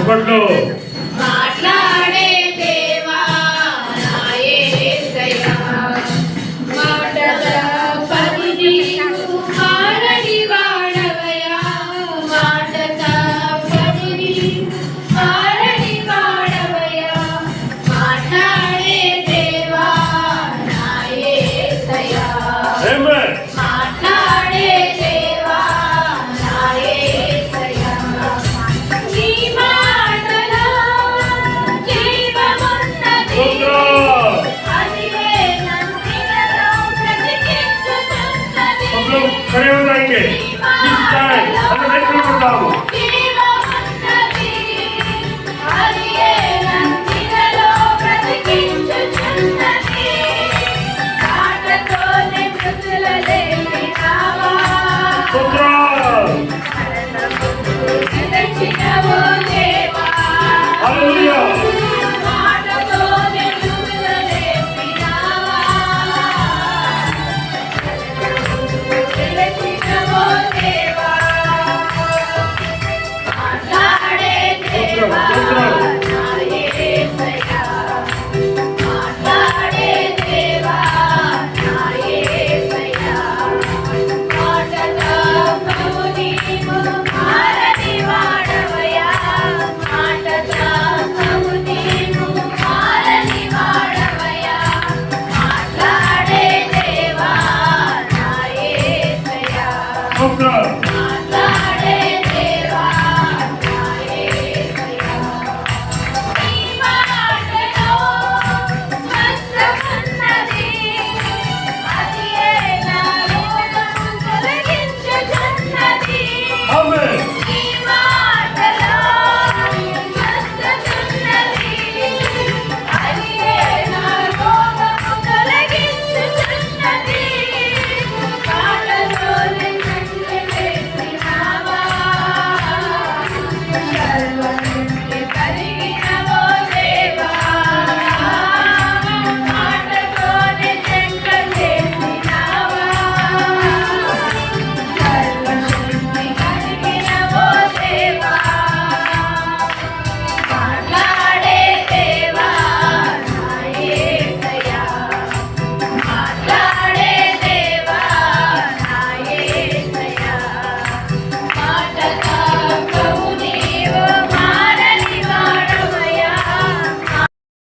చప్పట్లు. మాట్లాడే దేవా నా యేసయ్యా, మాటల పరిధి మారని వాడవయ్యా, మాటల పరిధి మారని వాడవయ్యా, మాట్లాడే దేవా నా యేసయ్యా. ఆమేన్. మాట్లాడే దేవా నా యేసయ్యా, నీ మాటలో జీవమున్నది, అదివే నన్నిలలో బ్రతికించుతున్నది. सब लोग खड़े हो जाएंगे। इस टाइम हम बैठे बताओ।